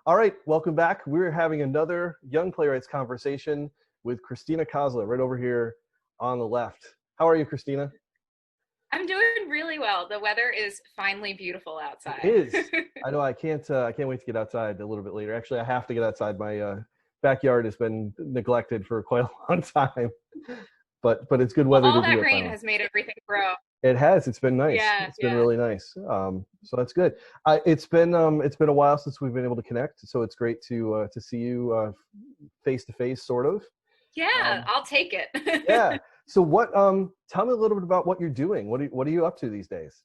All right, welcome back. We're having another Young Playwrights conversation with Christina Kosyla right over here on the left. How are you, Christina? I'm doing really well. The weather is finally beautiful It outside. is. I know I can't wait to get outside a little bit later. Actually, I have to get outside. My backyard has been neglected for quite a long time, but it's good weather to All do that it rain finally. has made everything grow. It has. It's been nice. Yeah, It's been yeah. really nice. So that's good. It's been a while since we've been able to connect. So it's great to see you face to face, sort of. Yeah, Um, I'll take yeah. it. So tell me a little bit about what you're doing. What are you up to these days?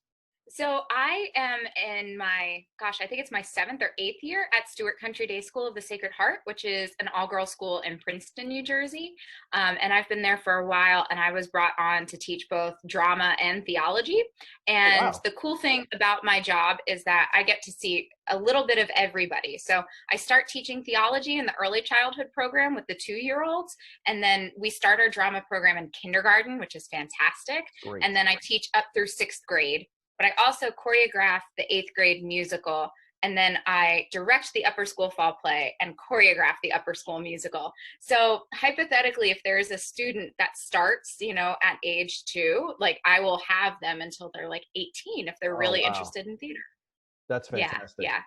So I am in my, gosh, I think it's my seventh or eighth year at Stewart Country Day School of the Sacred Heart, which is an all-girls school in Princeton, New Jersey. And I've been there for a while, and I was brought on to teach both drama and theology. Oh, And wow. the cool thing about my job is that I get to see a little bit of everybody. So I start teaching theology in the early childhood program with the 2-year-olds, and then we start our drama program in kindergarten, which is fantastic. Great. And then I teach up through sixth grade, but I also choreograph the eighth grade musical. And then I direct the upper school fall play and choreograph the upper school musical. So hypothetically, if there is a student that starts, at age 2, like I will have them until they're like 18 if they're Oh, really wow. interested in theater. That's Yeah, fantastic. yeah.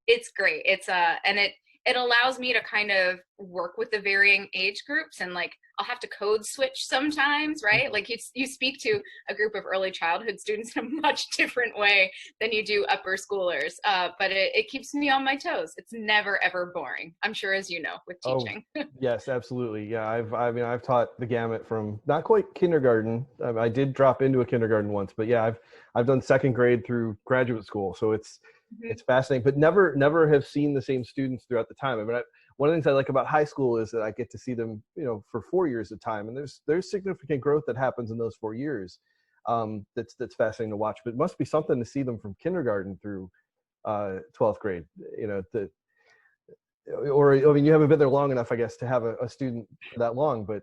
It's great. And it allows me to kind of work with the varying age groups, and like I'll have to code switch sometimes, right? Mhm. Like you speak to a group of early childhood students in a much different way than you do upper schoolers. But it keeps me on my toes. It's never ever boring. I'm sure, as you know, with Oh, teaching. yes, absolutely. Yeah, I've taught the gamut from not quite kindergarten. I did drop into a kindergarten once, but yeah, I've done second grade through graduate school. So Mhm. it's fascinating, but never have seen the same students throughout the time. One of the things I like about high school is that I get to see them, for 4 years at a time, and there's significant growth that happens in those 4 years. That's fascinating to watch. But it must be something to see them from kindergarten through 12th grade. Or I mean, you haven't been there long enough, I guess, to have a student for that long. But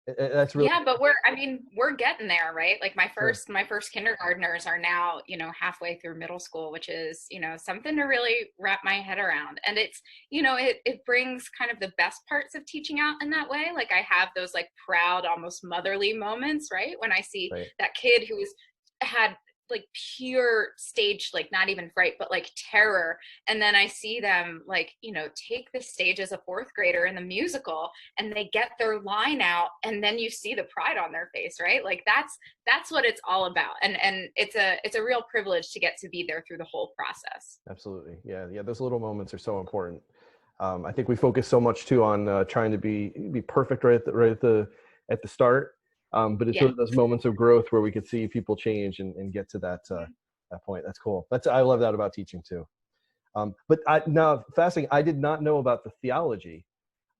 that's really Yeah, but we're getting there, right? Like my sure. first kindergartners are now, halfway through middle school, which is, something to really wrap my head around. And it's, it brings kind of the best parts of teaching out in that way. Like I have those like proud, almost motherly moments, right? When I see Right. that kid who's had like pure stage, like not even fright, but like terror. And then I see them like, take the stage as a fourth grader in the musical, and they get their line out, and then you see the pride on their face, right? Like that's what it's all about. And it's a real privilege to get to be there through the whole process. Absolutely. Yeah. Yeah. Those little moments are so important. I think we focus so much too on trying to be perfect right at the start. But it's Yeah. really those moments of growth where we could see people change and get to that point. That's cool. I love that about teaching too. But now fascinating. I did not know about the theology.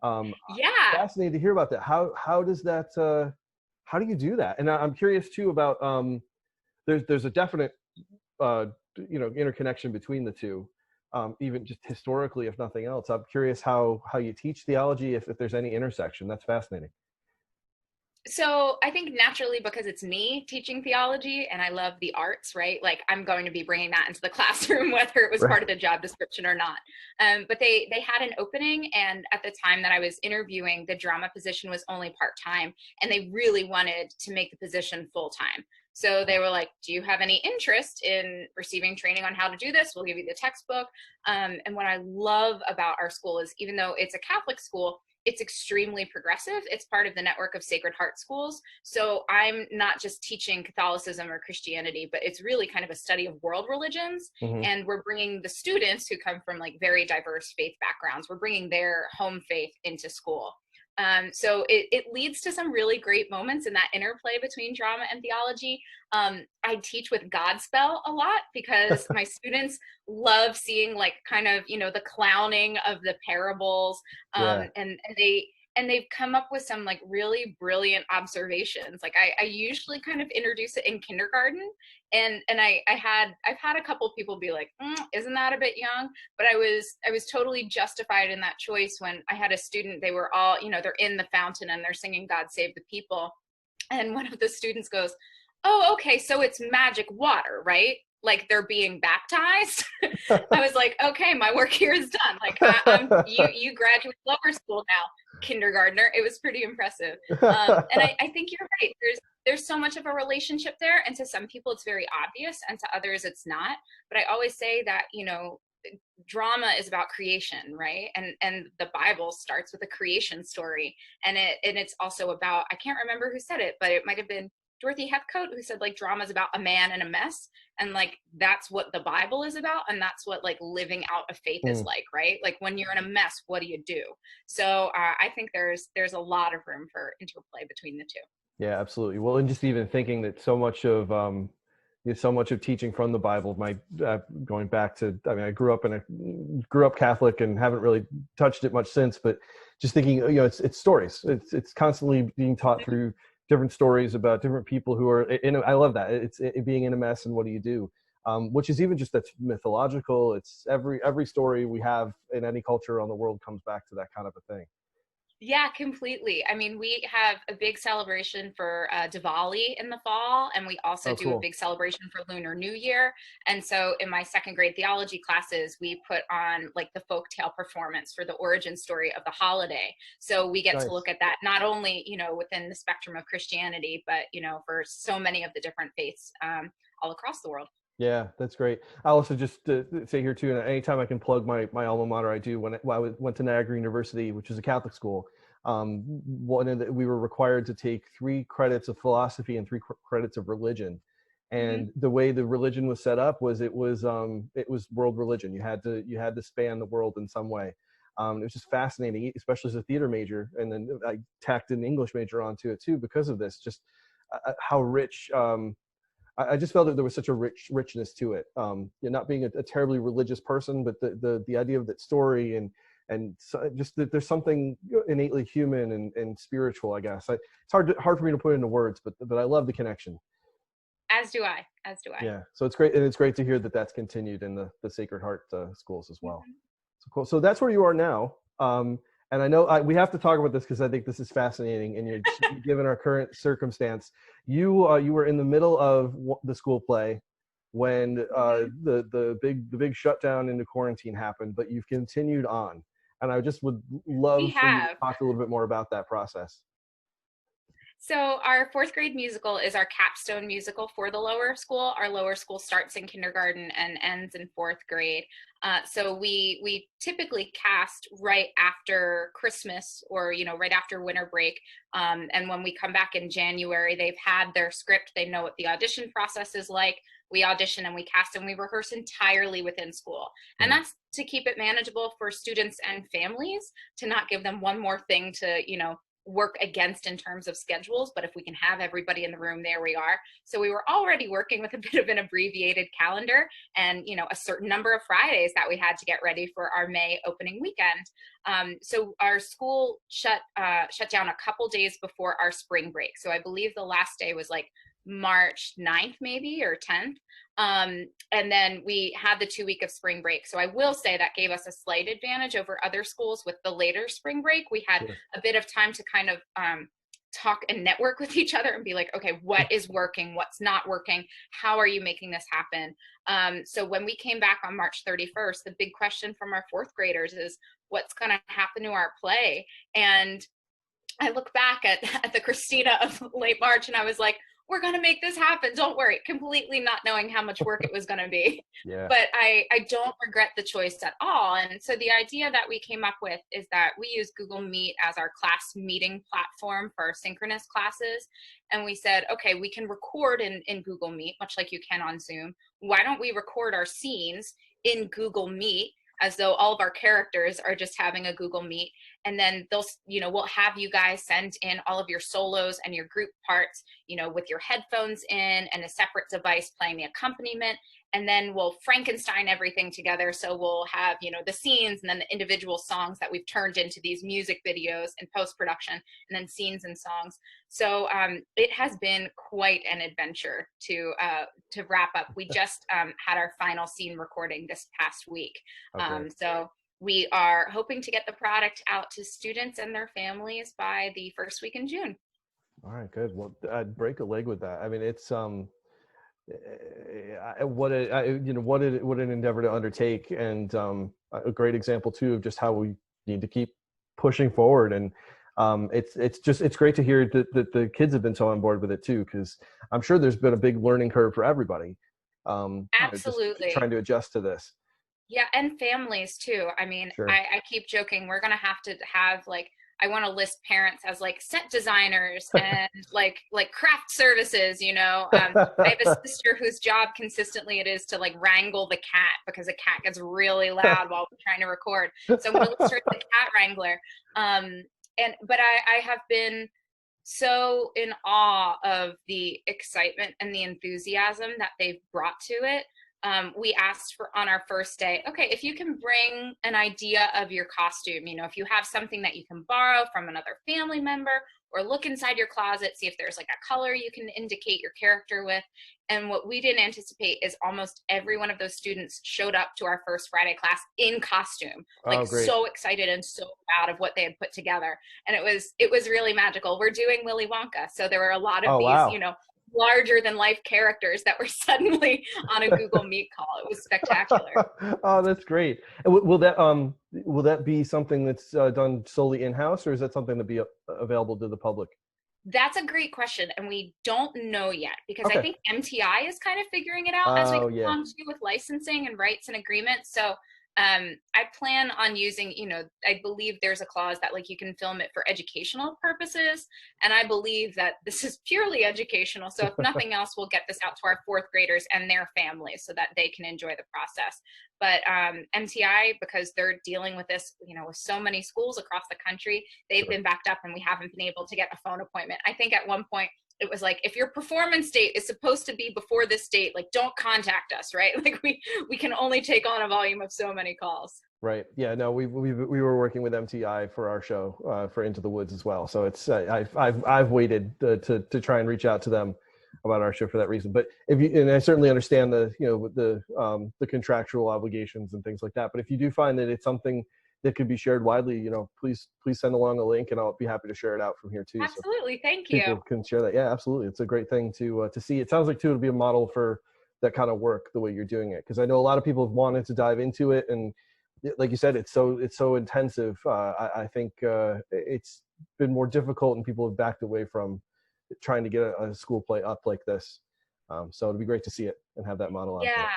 Yeah. Fascinated to hear about that. How does that? How do you do that? And I'm curious too about there's a definite uh, interconnection between the two, even just historically, if nothing else. I'm curious how you teach theology, if there's any intersection. That's fascinating. So I think naturally, because it's me teaching theology and I love the arts, right? Like I'm going to be bringing that into the classroom, whether it was Right. part of the job description or not. But they had an opening, and at the time that I was interviewing, the drama position was only part time, and they really wanted to make the position full time. So they were like, "Do you have any interest in receiving training on how to do this? We'll give you the textbook." And what I love about our school is, even though it's a Catholic school, it's extremely progressive. It's part of the network of Sacred Heart schools. So I'm not just teaching Catholicism or Christianity, but it's really kind of a study of world religions. Hmm. And we're bringing the students who come from like very diverse faith backgrounds, we're bringing their home faith into school. So it leads to some really great moments in that interplay between drama and theology. I teach with Godspell a lot because my students love seeing like kind of, the clowning of the parables. Yeah. And they've come up with some like really brilliant observations. Like I usually kind of introduce it in kindergarten, and I've had a couple people be like, isn't that a bit young? But I was totally justified in that choice when I had a student. They were all, they're in the fountain and they're singing God Save the People, and one of the students goes, "Oh, okay, so it's magic water, right?" like they're being baptized. I was like, okay, my work here is done. Like you graduate lower school now, kindergartner. It was pretty impressive. And I think you're right. There's so much of a relationship there, and to some people it's very obvious, and to others it's not. But I always say that, drama is about creation, right? And the Bible starts with a creation story, and it's also about, I can't remember who said it, but it might have been Dorothy Heathcote who said, like, drama is about a man in a mess, and like that's what the Bible is about, and that's what like living out a faith is like, right? Like when you're in a mess, what do you do? So I think there's a lot of room for interplay between the two. Yeah, absolutely. Well, and just even thinking that so much of teaching from the Bible, going back to, I mean, I grew up Catholic and haven't really touched it much since, but just thinking, it's stories. It's constantly being taught through different stories about different people who are in. I love that. It's being in a mess and what do you do, which is even just that's mythological. It's every story we have in any culture around the world comes back to that kind of a thing. Yeah, completely. I mean, we have a big celebration for Diwali in the fall, and we also do a big celebration for Lunar New Year. And so in my second grade theology classes, we put on like the folktale performance for the origin story of the holiday. So we get to look at that not only, within the spectrum of Christianity, but, for so many of the different faiths all across the world. Yeah, that's great. I also just say here too, and anytime I can plug my alma mater, I do. When I went to Niagara University, which is a Catholic school, we were required to take 3 credits of philosophy and 3 credits of religion. And the way the religion was set up was it was world religion. You had to span the world in some way. It was just fascinating, especially as a theater major, and then I tacked an English major onto it too because of this. Just how rich. I just felt that there was such a richness to it. Not being a terribly religious person, but the idea of that story and so just that there's something innately human and spiritual, I guess. It's hard for me to put into words, but I love the connection. As do I. Yeah. So it's great, and it's great to hear that that's continued in the Sacred Heart schools as well. So cool. So that's where you are now. And I know we have to talk about this because I think this is fascinating. And given our current circumstance, you were in the middle of the school play when the big shutdown into quarantine happened, but you've continued on. And I just would love for you to talk a little bit more about that process. So our 4th grade musical is our capstone musical for the lower school. Our lower school starts in kindergarten and ends in 4th grade. So we typically cast right after Christmas or, right after winter break. And when we come back in January, they've had their script. They know what the audition process is like. We audition and we cast and we rehearse entirely within school. And that's to keep it manageable for students and families, to not give them one more thing to, work against in terms of schedules, but if we can have everybody in the room, there we are. So we were already working with a bit of an abbreviated calendar and, a certain number of Fridays that we had to get ready for our May opening weekend. So our school shut down a couple days before our spring break. So I believe the last day was like March 9th maybe, or 10th. And then we had the 2 week of spring break. So I will say that gave us a slight advantage over other schools with the later spring break. We had a bit of time to kind of talk and network with each other and be like, okay, what is working? What's not working? How are you making this happen? So when we came back on March 31st, the big question from our 4th graders is, what's going to happen to our play? And I look back at the Christina of late March and I was like, we're going to make this happen. Don't worry. Completely not knowing how much work it was going to be. Yeah. But I don't regret the choice at all. And so the idea that we came up with is that we use Google Meet as our class meeting platform for our synchronous classes. And we said, okay, we can record in Google Meet, much like you can on Zoom. Why don't we record our scenes in Google Meet as though all of our characters are just having a Google Meet, and then we'll have you guys send in all of your solos and your group parts, with your headphones in and a separate device playing the accompaniment, and then we'll Frankenstein everything together. So we'll have, the scenes and then the individual songs that we've turned into these music videos in post-production, and then scenes and songs. So it has been quite an adventure to wrap up. We just had our final scene recording this past week. So we are hoping to get the product out to students and their families by the first week in June. All right, good. Well, I'd break a leg with that. I mean, it's what a you know what an endeavor to undertake, and a great example too of just how we need to keep pushing forward. And it's great to hear that the kids have been so on board with it too, because I'm sure there's been a big learning curve for everybody, just Absolutely. trying to adjust to this. Yeah, and families too. I mean, Sure. I keep joking, we're gonna have to have like, I want to list parents as like set designers and like craft services, you know. I have a sister whose job consistently it is to like wrangle the cat because the cat gets really loud while we're trying to record. So I'm gonna list her as the cat wrangler. But I have been so in awe of the excitement and the enthusiasm that they've brought to it. We asked for on our first day, okay, if you can bring an idea of your costume, you know, if you have something that you can borrow from another family member, or look inside your closet, see if there's like a color you can indicate your character with. And what we didn't anticipate is almost every one of those students showed up to our first Friday class in costume, like Oh, great. so excited and so proud of what they had put together. And it was really magical. We're doing Willy Wonka, so there were a lot of Oh, these, wow. you know, larger than life characters that were suddenly on a Google Meet call. It was spectacular. Oh, that's great. And will that be something that's done solely in house, or is that something to be available to the public? That's a great question, and we don't know yet because I Okay. think MTI is kind of figuring it out as we Oh, go yeah. along too with licensing and rights and agreements. So I plan on using, you know, I believe there's a clause that like you can film it for educational purposes, and I believe that this is purely educational. So if nothing else, we'll get this out to our fourth graders and their families so that they can enjoy the process. But MTI, because they're dealing with this, you know, with so many schools across the country, they've Sure. been backed up and we haven't been able to get a phone appointment. I think at one point it was like, if your performance date is supposed to be before this date, like don't contact us, right? Like we can only take on a volume of so many calls. Right. Yeah. No, we were working with MTI for our show, for Into the Woods as well. So it's I've waited to try and reach out to them about our show for that reason. But if you, and I certainly understand the contractual obligations and things like that. But if you do find that it's something that could be shared widely, you know, please send along a link, and I'll be happy to share it out from here too. So Absolutely. Thank you. people can share that. Yeah, absolutely. It's a great thing to see. It sounds like too, it'll be a model for that kind of work, the way you're doing it. Because I know a lot of people have wanted to dive into it, and like you said, it's so intensive. I think it's been more difficult, and people have backed away from trying to get a school play up like this. So it'd be great to see it and have that model out there. Yeah.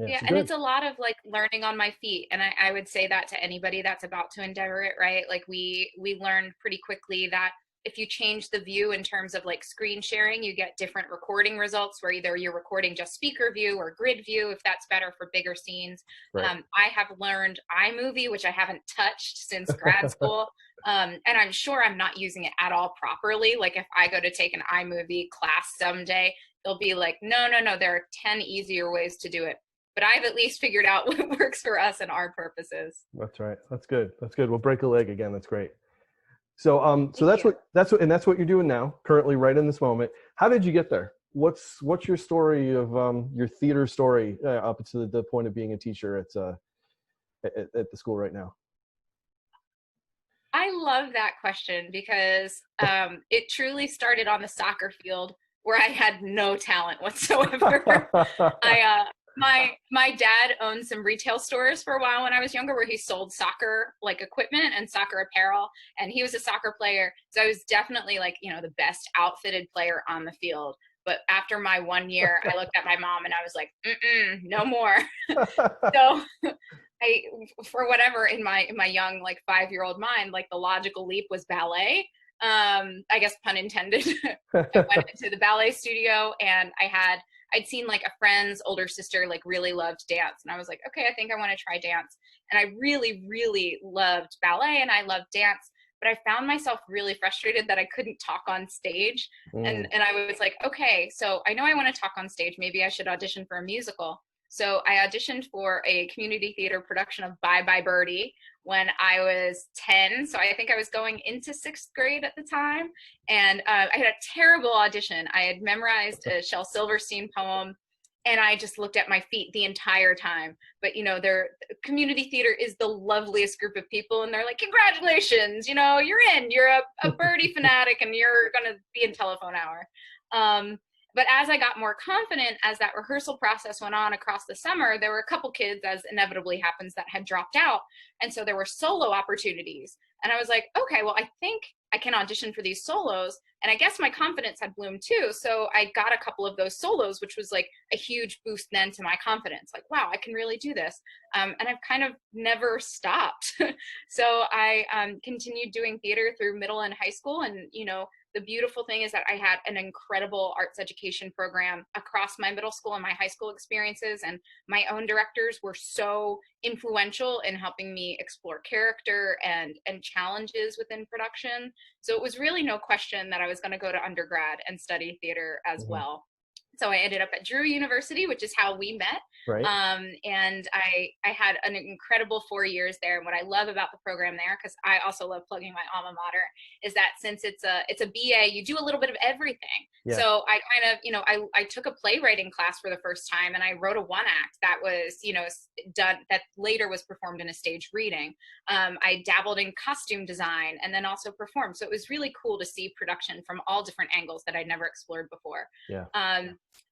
Yeah, Yeah, so and good. it's a lot of like learning on my feet. And I would say that to anybody that's about to endeavor it, right? Like we learned pretty quickly that if you change the view in terms of like screen sharing, you get different recording results where either you're recording just speaker view or grid view, if that's better for bigger scenes. Right. I have learned iMovie, which I haven't touched since grad school. And I'm sure I'm not using it at all properly. Like if I go to take an iMovie class someday, they'll be like, no, there are 10 easier ways to do it, but I've at least figured out what works for us and our purposes. That's right. That's good. That's good. We'll break a leg again. That's great. So so Thank you. that's what you're doing now, currently, right in this moment. How did you get there? What's your story of your theater story up to the point of being a teacher at the school right now? I love that question because it truly started on the soccer field where I had no talent whatsoever. I my dad owned some retail stores for a while when I was younger where he sold soccer like equipment and soccer apparel, and he was a soccer player. So I was definitely like, you know, the best outfitted player on the field. But after my 1 year, I looked at my mom and I was like, no more. So I, for whatever in my young like 5-year-old mind, like the logical leap was ballet. I guess pun intended. I went into the ballet studio and I'd seen like a friend's older sister like really loved dance, and I was like, okay, I think I want to try dance. And I really, really loved ballet and I loved dance, but I found myself really frustrated that I couldn't talk on stage. Mm. And I was like, okay, so I know I want to talk on stage. Maybe I should audition for a musical. So I auditioned for a community theater production of Bye Bye Birdie when I was 10. So I think I was going into 6th grade at the time. And I had a terrible audition. I had memorized a Shel Silverstein poem, and I just looked at my feet the entire time. But, you know, their community theater is the loveliest group of people. And they're like, congratulations, you know, you're a birdie fanatic and you're going to be in telephone hour. But as I got more confident, as that rehearsal process went on across the summer, there were a couple kids, as inevitably happens, that had dropped out. And so there were solo opportunities. And I was like, okay, well, I think I can audition for these solos. And I guess my confidence had bloomed too. So I got a couple of those solos, which was like a huge boost then to my confidence. Like, wow, I can really do this. And I've kind of never stopped. So I continued doing theater through middle and high school. And, you know, the beautiful thing is that I had an incredible arts education program across my middle school and my high school experiences. And my own directors were so influential in helping me explore character and challenges within production. So it was really no question that I was going to go to undergrad and study theater as well. So I ended up at Drew University, which is how we met. Right. And I had an incredible 4 years there. And what I love about the program there, because I also love plugging my alma mater, is that since it's a BA, you do a little bit of everything. Yeah. So I kind of, you know, I took a playwriting class for the first time, and I wrote a one act that was, you know, done, that later was performed in a stage reading. I dabbled in costume design and then also performed. So it was really cool to see production from all different angles that I'd never explored before. Yeah.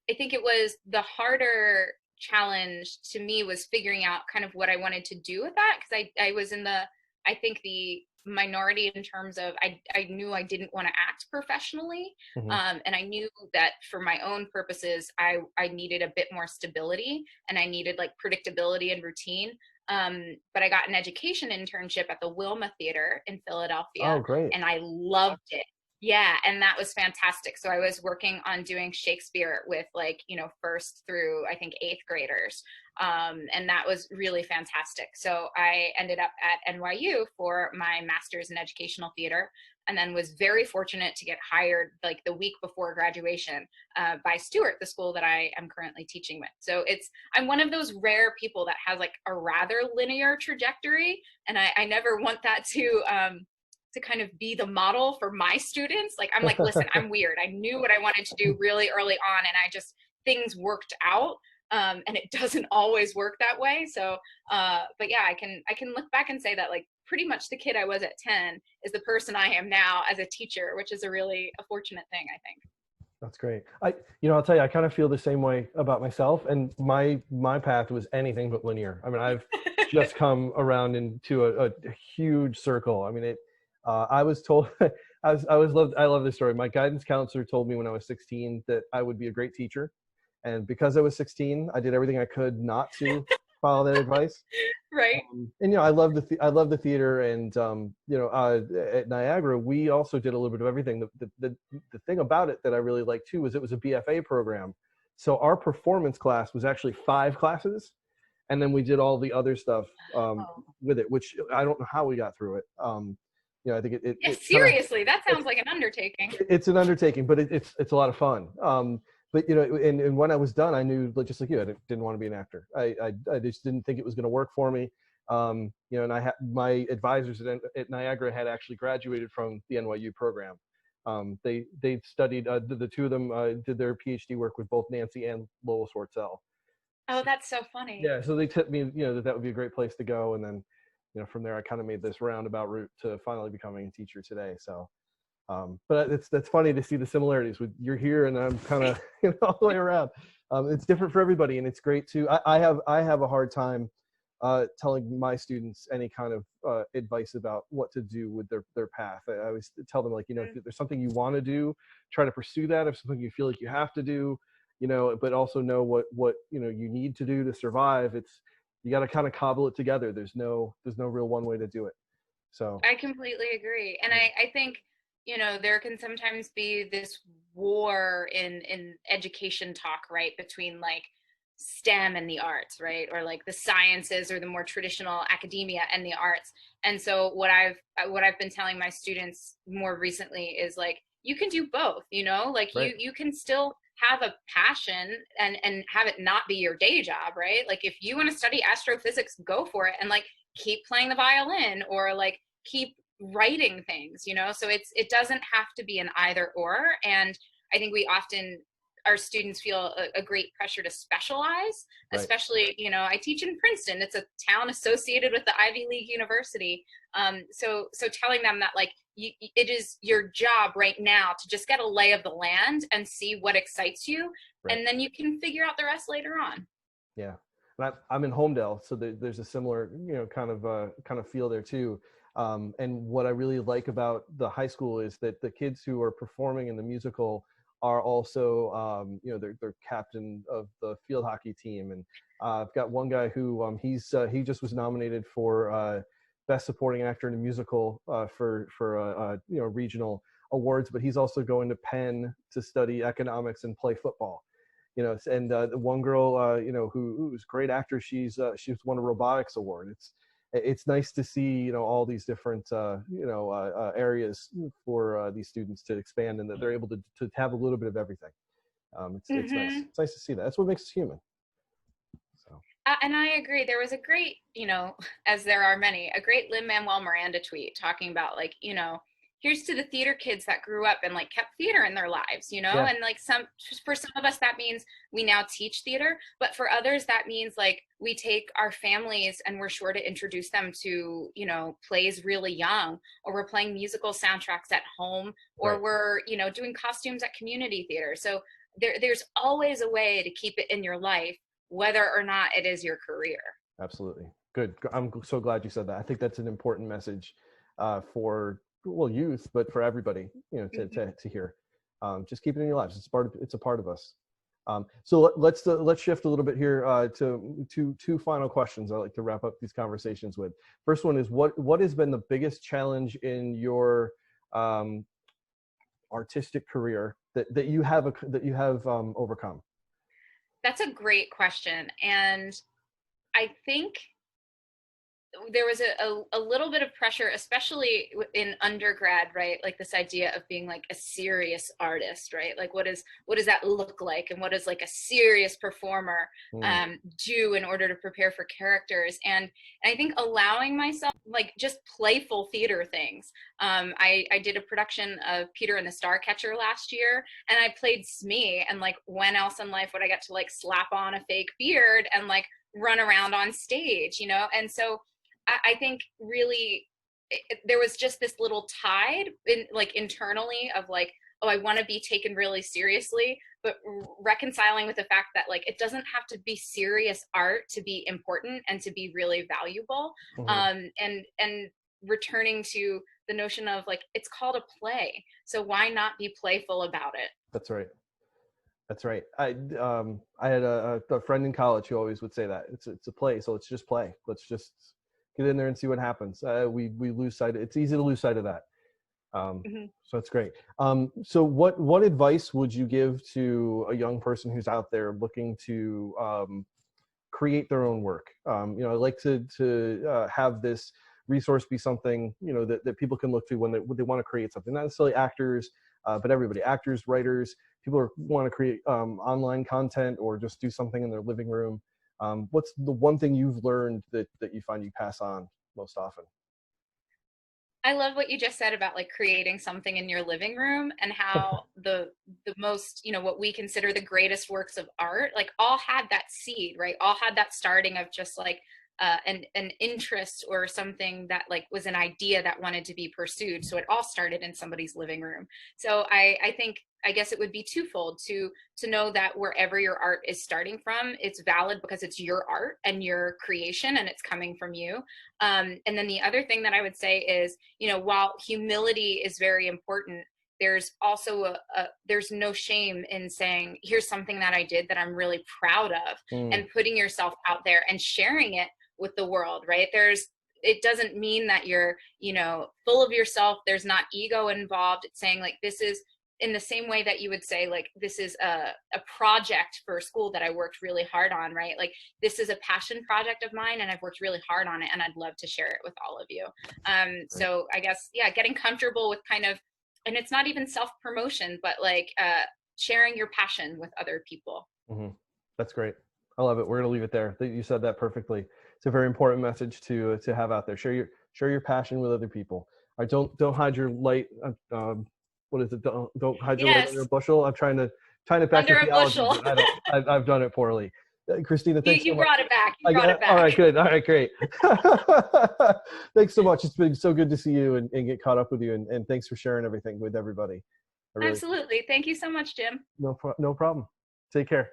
I think it was the harder challenge to me was figuring out kind of what I wanted to do with that, because I was in the, I think, the minority in terms of I knew I didn't want to act professionally. And I knew that for my own purposes, I needed a bit more stability, and I needed like predictability and routine. But I got an education internship at the Wilma Theater in Philadelphia. Oh, great. And I loved it. Yeah, and that was fantastic. So I was working on doing Shakespeare with, like, you know, first through, I think, eighth graders. And that was really fantastic. So I ended up at NYU for my master's in educational theater, and then was very fortunate to get hired like the week before graduation by Stewart, the school that I am currently teaching with. So I'm one of those rare people that has like a rather linear trajectory, and I never want that to kind of be the model for my students. Like, I'm like, listen, I'm weird. I knew what I wanted to do really early on, and things worked out. And it doesn't always work that way. So, but yeah, I can look back and say that, like, pretty much the kid I was at 10 is the person I am now as a teacher, which is a fortunate thing, I think. That's great. I'll tell you, I kind of feel the same way about myself, and my path was anything but linear. I mean, I've just come around into a huge circle. I mean, I was told, I love this story. My guidance counselor told me when I was 16 that I would be a great teacher. And because I was 16, I did everything I could not to follow that advice. Right. And, you know, I love the theater, and, at Niagara, we also did a little bit of everything. The thing about it that I really liked too was it was a BFA program. So our performance class was actually 5 classes. And then we did all the other stuff with it, which I don't know how we got through it. I think seriously, that sounds like an undertaking. It's an undertaking, but it's a lot of fun. But, you know, and when I was done, I knew, just like you, I didn't want to be an actor. I just didn't think it was going to work for me. And I had my advisors at Niagara had actually graduated from the NYU program. They studied, the two of them did their PhD work with both Nancy and Lowell Swartzell. Oh, that's so funny. Yeah, so they tipped me, that would be a great place to go, and then, from there I kind of made this roundabout route to finally becoming a teacher today. So. But that's funny to see the similarities with you're here and I'm kind of all the way around. It's different for everybody, and it's great too. I have a hard time telling my students any kind of advice about what to do with their path. I always tell them, like, if there's something you want to do, try to pursue that. If something you feel like you have to do, but also know what you need to do to survive. You got to kind of cobble it together. There's no real one way to do it. So I completely agree, and I think. There can sometimes be this war in education talk, right, between like STEM and the arts, right, or like the sciences or the more traditional academia and the arts. And so what I've been telling my students more recently is, like, you can do both, like right. you can still have a passion and have it not be your day job, right? Like, if you want to study astrophysics, go for it, and like keep playing the violin, or like keep writing things, so it doesn't have to be an either or. And I think we often our students feel a great pressure to specialize, Right. especially, I teach in Princeton. It's a town associated with the Ivy League University. So telling them that like it is your job right now to just get a lay of the land and see what excites you, Right. and then you can figure out the rest later on. Yeah. And I'm in Holmdel, so there's a similar, kind of feel there too. And what I really like about the high school is that the kids who are performing in the musical are also, they're captain of the field hockey team. And I've got one guy who he just was nominated for best supporting actor in a musical for regional awards, but he's also going to Penn to study economics and play football. And the one girl, who's a great actor, she's won a robotics award. It's nice to see, all these different, areas for these students to expand, and that they're able to have a little bit of everything. It's nice. It's nice to see that. That's what makes us human. So. And I agree. There was a great, as there are many, a great Lin-Manuel Miranda tweet talking about like, here's to the theater kids that grew up and like kept theater in their lives, Yeah. and like for some of us, that means we now teach theater, but for others, that means like we take our families and we're sure to introduce them to, plays really young, or we're playing musical soundtracks at home, or Right. we're, doing costumes at community theater. So there's always a way to keep it in your life, whether or not it is your career. Absolutely. Good. I'm so glad you said that. I think that's an important message for youth, but for everybody, to hear. Just keep it in your lives. It's a part of us. So let's shift a little bit here to two final questions I like to wrap up these conversations with. First one is what has been the biggest challenge in your artistic career that you have overcome? That's a great question. And I think there was a little bit of pressure, especially in undergrad, right? Like this idea of being like a serious artist, right? Like what does that look like? And what does like a serious performer do in order to prepare for characters? And I think allowing myself like just playful theater things. I did a production of Peter and the Starcatcher last year, and I played Smee, and like when else in life would I get to like slap on a fake beard and like run around on stage, And so I think really there was just this little tide internally of like, oh, I want to be taken really seriously, but reconciling with the fact that like it doesn't have to be serious art to be important and to be really valuable. And returning to the notion of like, it's called a play, so why not be playful about it? That's right. That's right. I had a friend in college who always would say that it's a play, so let's just play. Let's just get in there and see what happens. We lose sight. It's easy to lose sight of that. So that's great. So what advice would you give to a young person who's out there looking to create their own work? I like to have this resource be something that people can look to when they want to create something. Not necessarily actors, but everybody, actors, writers, people who want to create online content or just do something in their living room. What's the one thing you've learned that you find you pass on most often? I love what you just said about like creating something in your living room, and how the most, what we consider the greatest works of art, like all had that seed, right? All had that starting of just like an interest or something that like was an idea that wanted to be pursued. So it all started in somebody's living room. So I guess it would be twofold to know that wherever your art is starting from, it's valid because it's your art and your creation and it's coming from you. And then the other thing that I would say is, while humility is very important, there's also there's no shame in saying, here's something that I did that I'm really proud of, and putting yourself out there and sharing it with the world, right? It doesn't mean that you're, full of yourself. There's not ego involved. It's saying like, this is, in the same way that you would say like, this is a project for school that I worked really hard on, right? Like this is a passion project of mine and I've worked really hard on it and I'd love to share it with all of you. So I guess, yeah, getting comfortable with kind of, and it's not even self-promotion, but like sharing your passion with other people. That's great. I love it. We're going to leave it there. You said that perfectly. It's a very important message to have out there. Share your passion with other people. All right, don't hide your light. What is it? Don't hide your light under a bushel. I'm trying to tying it back Under to a theology, bushel. but I've done it poorly. Christina, thanks You so much. brought it back. You brought it back. All right, good. All right, great. Thanks so much. It's been so good to see you and get caught up with you. And thanks for sharing everything with everybody. Absolutely. Thank you so much, Jim. No problem. Take care.